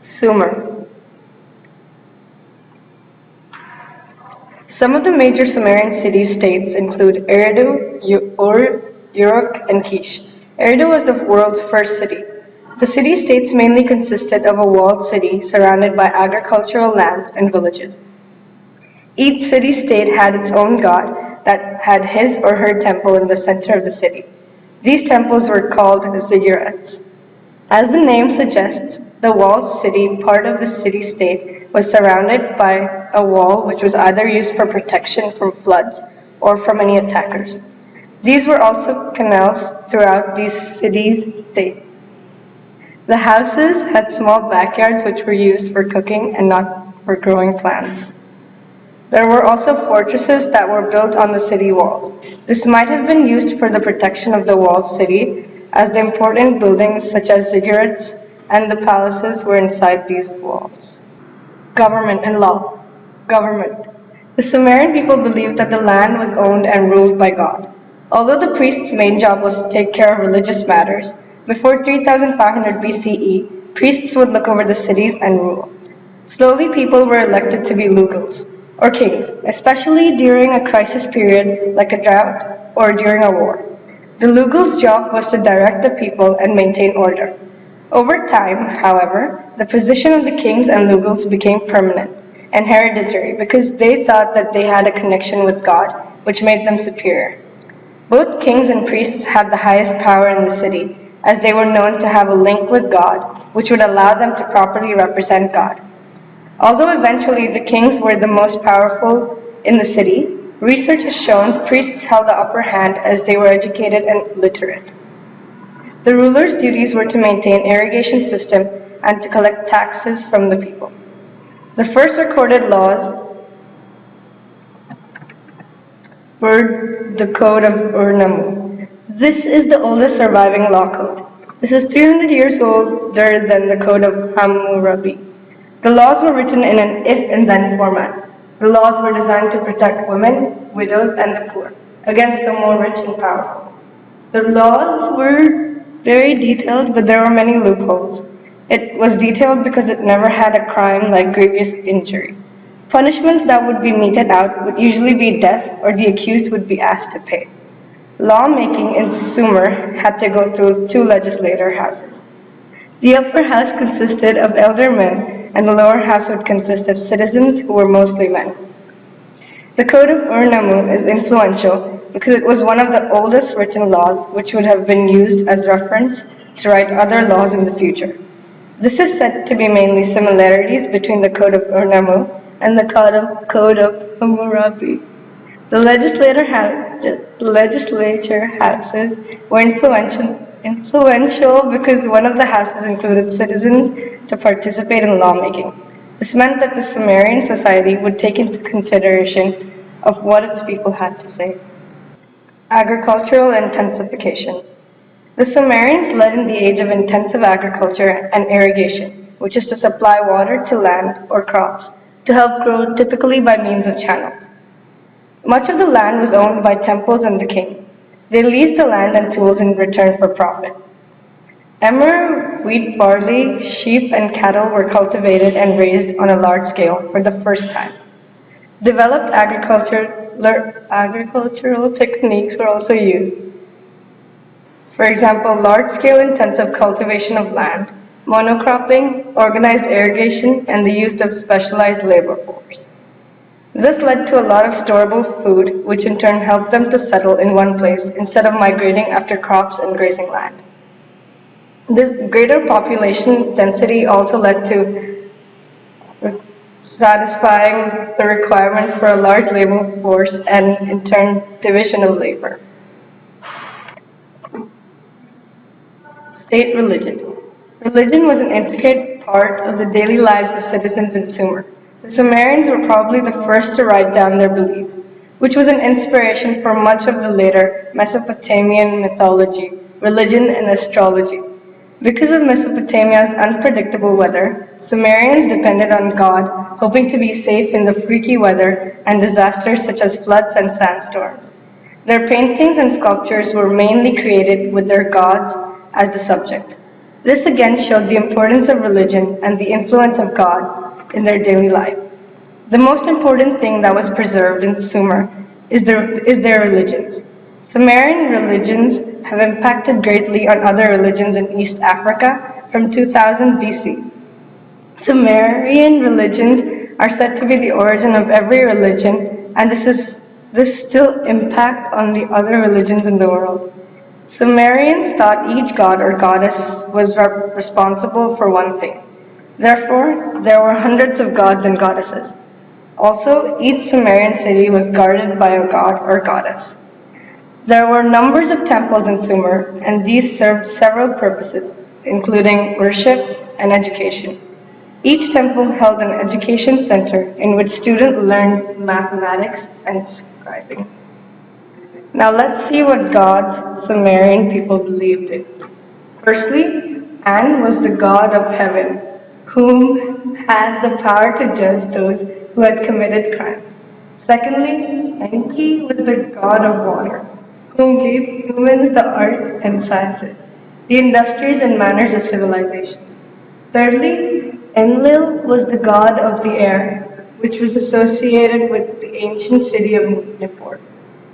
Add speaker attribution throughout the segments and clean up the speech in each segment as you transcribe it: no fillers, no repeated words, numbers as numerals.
Speaker 1: Sumer. Some of the major Sumerian city-states include Eridu, Ur, Uruk, and Kish. Eridu was the world's first city. The city-states mainly consisted of a walled city surrounded by agricultural lands and villages. Each city-state had its own god that had his or her temple in the center of the city. These temples were called ziggurats. As the name suggests, the walled city, part of the city-state, was surrounded by a wall which was either used for protection from floods or from any attackers. These were also canals throughout these city-states. The houses had small backyards which were used for cooking and not for growing plants. There were also fortresses that were built on the city walls. This might have been used for the protection of the walled city, as the important buildings such as ziggurats and the palaces were inside these walls. Government and law. Government. The Sumerian people believed that the land was owned and ruled by God. Although the priest's main job was to take care of religious matters, before 3500 BCE, priests would look over the cities and rule. Slowly, people were elected to be lugals, or kings, especially during a crisis period like a drought or during a war. The lugal's job was to direct the people and maintain order. Over time, however, the position of the kings and lugals became permanent and hereditary because they thought that they had a connection with God, which made them superior. Both kings and priests had the highest power in the city, as they were known to have a link with God, which would allow them to properly represent God. Although eventually the kings were the most powerful in the city, research has shown priests held the upper hand as they were educated and literate. The ruler's duties were to maintain irrigation system and to collect taxes from the people. The first recorded laws were the Code of Ur-Nammu. This is the oldest surviving law code. This is 300 years older than the Code of Hammurabi. The laws were written in an if and then format. The laws were designed to protect women, widows, and the poor against the more rich and powerful. The laws were very detailed, but there were many loopholes. It was detailed because it never had a crime like grievous injury. Punishments that would be meted out would usually be death, or the accused would be asked to pay. Lawmaking in Sumer had to go through two legislator houses. The upper house consisted of elder men, and the lower house would consist of citizens who were mostly men. The Code of Ur-Nammu is influential because it was one of the oldest written laws which would have been used as reference to write other laws in the future. This is said to be mainly similarities between the Code of Ur-Nammu and the Code of Hammurabi. The legislature houses were influential because one of the houses included citizens to participate in lawmaking. This meant that the Sumerian society would take into consideration of what its people had to say. Agricultural intensification. The Sumerians led in the age of intensive agriculture and irrigation, which is to supply water to land or crops to help grow, typically by means of channels. Much of the land was owned by temples and the king. They leased the land and tools in return for profit. Emmer, wheat, barley, sheep, and cattle were cultivated and raised on a large scale for the first time. Developed agricultural techniques were also used. For example, large-scale intensive cultivation of land, monocropping, organized irrigation, and the use of specialized labor force. This led to a lot of storable food, which in turn helped them to settle in one place instead of migrating after crops and grazing land. This greater population density also led to satisfying the requirement for a large labor force and, in turn, division of labor. State religion. Religion was an intricate part of the daily lives of citizens in Sumer. The Sumerians were probably the first to write down their beliefs, which was an inspiration for much of the later Mesopotamian mythology, religion, and astrology. Because of Mesopotamia's unpredictable weather, Sumerians depended on God, hoping to be safe in the freaky weather and disasters such as floods and sandstorms. Their paintings and sculptures were mainly created with their gods as the subject. This again showed the importance of religion and the influence of God in their daily life. The most important thing that was preserved in Sumer is their religions. Sumerian religions have impacted greatly on other religions in East Africa from 2000 BC. Sumerian religions are said to be the origin of every religion, and this still impact on the other religions in the world. Sumerians thought each god or goddess was responsible for one thing. Therefore, there were hundreds of gods and goddesses. Also, each Sumerian city was guarded by a god or goddess. There were numbers of temples in Sumer, and these served several purposes, including worship and education. Each temple held an education center in which students learned mathematics and scribing. Now let's see what gods Sumerian people believed in. Firstly, An was the god of heaven, whom had the power to judge those who had committed crimes. Secondly, Enki was the god of water, whom gave humans the art and sciences, the industries and manners of civilizations. Thirdly, Enlil was the god of the air, which was associated with the ancient city of Nippur,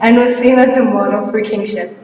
Speaker 1: and was seen as the model for kingship.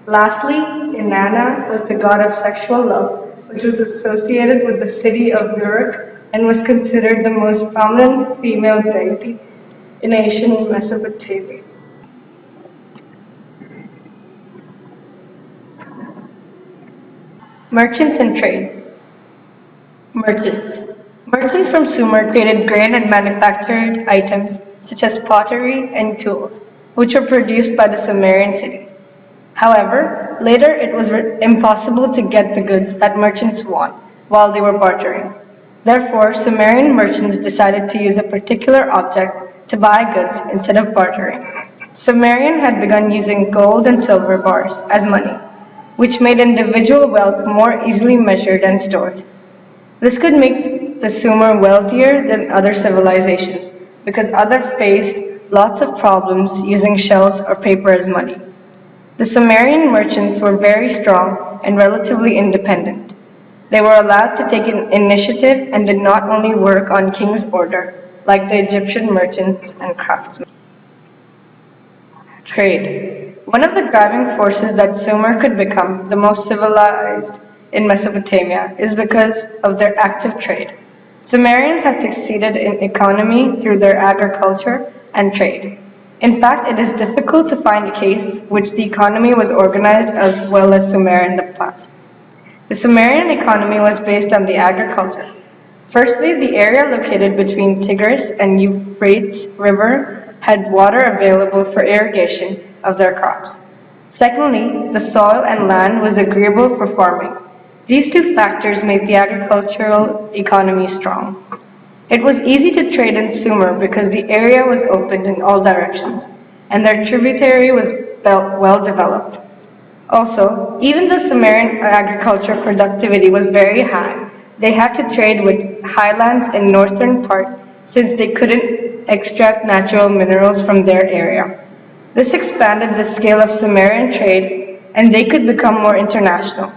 Speaker 1: Lastly, Inanna was the god of sexual love, which was associated with the city of Uruk and was considered the most prominent female deity in ancient Mesopotamia. Merchants and trade. Merchants. Merchants from Sumer created grain and manufactured items such as pottery and tools, which were produced by the Sumerian cities. However, later it was impossible to get the goods that merchants want while they were bartering. Therefore, Sumerian merchants decided to use a particular object to buy goods instead of bartering. Sumerian had begun using gold and silver bars as money, which made individual wealth more easily measured and stored. This could make the Sumer wealthier than other civilizations because others faced lots of problems using shells or paper as money. The Sumerian merchants were very strong and relatively independent. They were allowed to take an initiative and did not only work on king's order, like the Egyptian merchants and craftsmen. Trade. One of the driving forces that Sumer could become the most civilized in Mesopotamia is because of their active trade. Sumerians had succeeded in economy through their agriculture and trade. In fact, it is difficult to find a case which the economy was organized as well as Sumer in the past. The Sumerian economy was based on the agriculture. Firstly, the area located between Tigris and Euphrates River had water available for irrigation of their crops. Secondly, the soil and land was agreeable for farming. These two factors made the agricultural economy strong. It was easy to trade in Sumer because the area was open in all directions, and their tributary was well developed. Also, even though Sumerian agriculture productivity was very high, they had to trade with highlands in northern part since they couldn't extract natural minerals from their area. This expanded the scale of Sumerian trade, and they could become more international.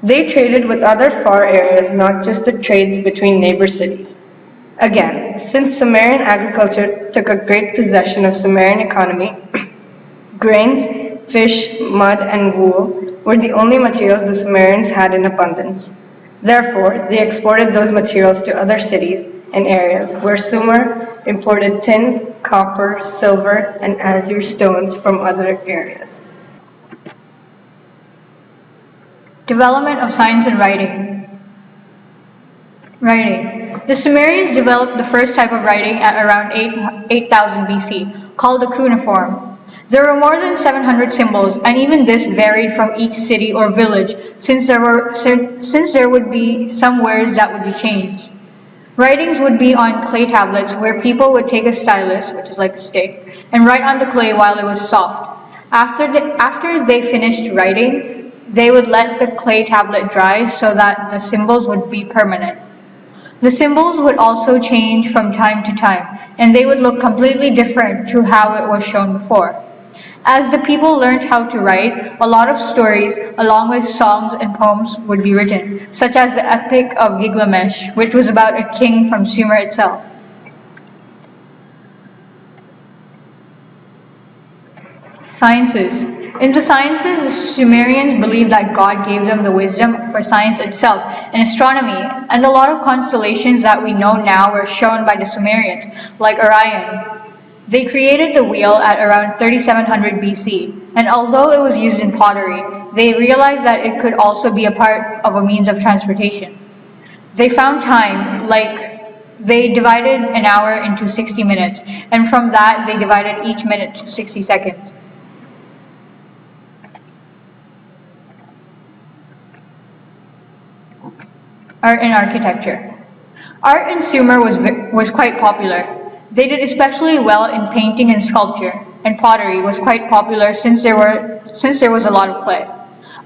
Speaker 1: They traded with other far areas, not just the trades between neighbor cities. Again, since Sumerian agriculture took a great possession of Sumerian economy, grains, fish, mud, and wool were the only materials the Sumerians had in abundance. Therefore, they exported those materials to other cities and areas where Sumer imported tin, copper, silver, and azure stones from other areas.
Speaker 2: Development of science and writing. Writing. The Sumerians developed the first type of writing at around 8000 BC, called the cuneiform. There were more than 700 symbols, and even this varied from each city or village, since there would be some words that would be changed. Writings would be on clay tablets, where people would take a stylus, which is like a stick, and write on the clay while it was soft. After they finished writing, they would let the clay tablet dry so that the symbols would be permanent. The symbols would also change from time to time, and they would look completely different to how it was shown before. As the people learned how to write, a lot of stories, along with songs and poems, would be written, such as the Epic of Gilgamesh, which was about a king from Sumer itself. Sciences. In the sciences, the Sumerians believed that God gave them the wisdom for science itself and astronomy, and a lot of constellations that we know now were shown by the Sumerians, like Orion. They created the wheel at around 3700 BC, and although it was used in pottery, they realized that it could also be a part of a means of transportation. They found time, like they divided an hour into 60 minutes, and from that they divided each minute to 60 seconds. Art and architecture. Art in Sumer was quite popular. They did especially well in painting and sculpture, and pottery was quite popular since there was a lot of clay.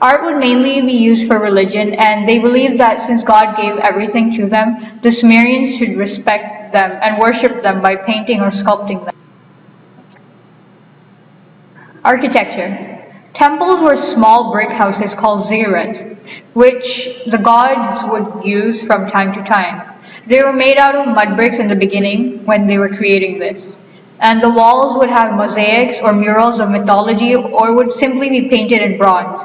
Speaker 2: Art would mainly be used for religion, and they believed that since God gave everything to them, the Sumerians should respect them and worship them by painting or sculpting them. Architecture. Temples were small brick houses called ziggurats, which the gods would use from time to time. They were made out of mud bricks in the beginning when they were creating this. And the walls would have mosaics or murals of mythology or would simply be painted in bronze.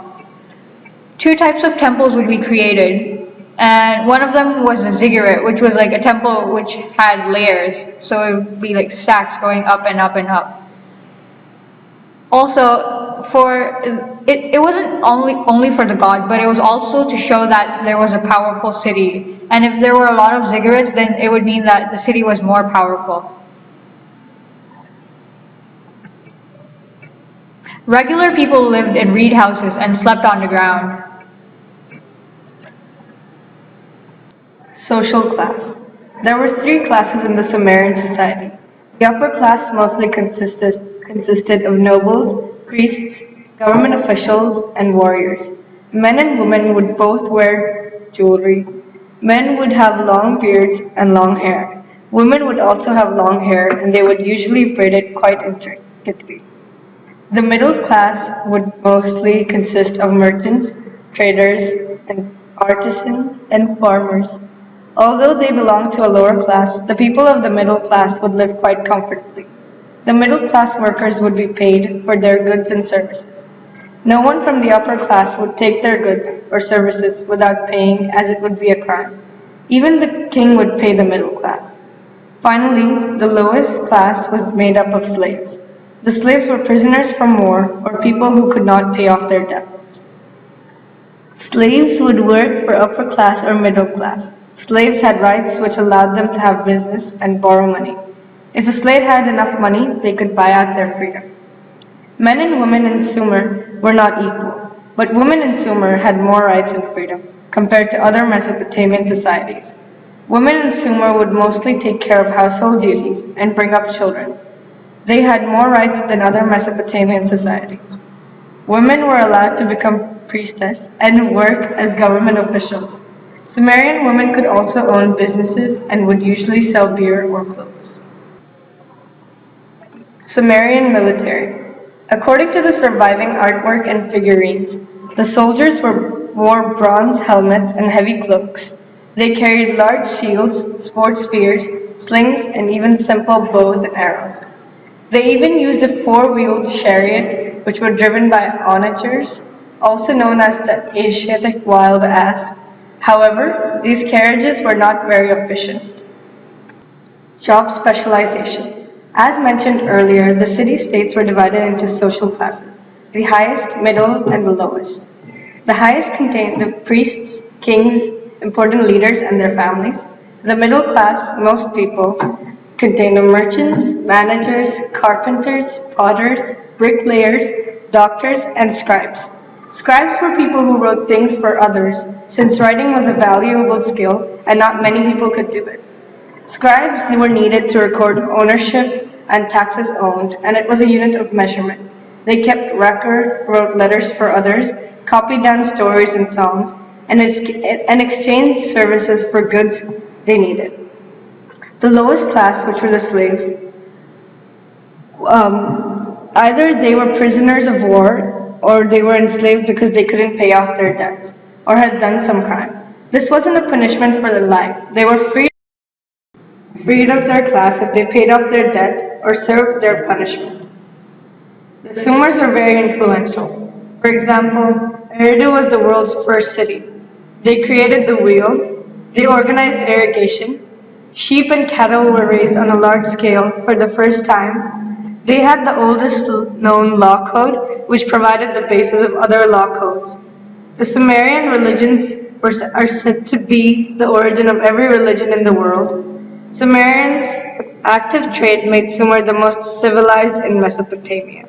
Speaker 2: Two types of temples would be created, and one of them was a ziggurat, which was like a temple which had layers, so it would be like stacks going up and up and up. Also, it wasn't only for the god, but it was also to show that there was a powerful city. And if there were a lot of ziggurats, then it would mean that the city was more powerful. Regular people lived in reed houses and slept on the ground.
Speaker 1: Social class. There were three classes in the Sumerian society. The upper class mostly consisted of nobles, priests, government officials, and warriors. Men and women would both wear jewelry. Men would have long beards and long hair. Women would also have long hair, and they would usually braid it quite intricately. The middle class would mostly consist of merchants, traders, and artisans, and farmers. Although they belonged to a lower class, the people of the middle class would live quite comfortably. The middle class workers would be paid for their goods and services. No one from the upper class would take their goods or services without paying, as it would be a crime. Even the king would pay the middle class. Finally, the lowest class was made up of slaves. The slaves were prisoners from war or people who could not pay off their debts. Slaves would work for upper class or middle class. Slaves had rights which allowed them to have business and borrow money. If a slave had enough money, they could buy out their freedom. Men and women in Sumer were not equal, but women in Sumer had more rights and freedom compared to other Mesopotamian societies. Women in Sumer would mostly take care of household duties and bring up children. They had more rights than other Mesopotamian societies. Women were allowed to become priestess and work as government officials. Sumerian women could also own businesses and would usually sell beer or clothes. Sumerian military. According to the surviving artwork and figurines, the soldiers wore bronze helmets and heavy cloaks. They carried large shields, sports spears, slings, and even simple bows and arrows. They even used a four-wheeled chariot, which were driven by onagers, also known as the Asiatic wild ass. However, these carriages were not very efficient. Job specialization. As mentioned earlier, the city-states were divided into social classes, the highest, middle, and the lowest. The highest contained the priests, kings, important leaders, and their families. The middle class, most people, contained the merchants, managers, carpenters, potters, bricklayers, doctors, and scribes. Scribes were people who wrote things for others, since writing was a valuable skill and not many people could do it. Scribes were needed to record ownership and taxes owed, and it was a unit of measurement. They kept record, wrote letters for others, copied down stories and songs, and exchanged services for goods they needed. The lowest class, which were the slaves, Either they were prisoners of war, or they were enslaved because they couldn't pay off their debts, or had done some crime. This wasn't a punishment for their life. They were freed of their class if they paid off their debt or served their punishment. The Sumers are very influential. For example, Eridu was the world's first city. They created the wheel, they organized irrigation, sheep and cattle were raised on a large scale for the first time. They had the oldest known law code, which provided the basis of other law codes. The Sumerian religions are said to be the origin of every religion in the world. Sumerians' active trade made Sumer the most civilized in Mesopotamia.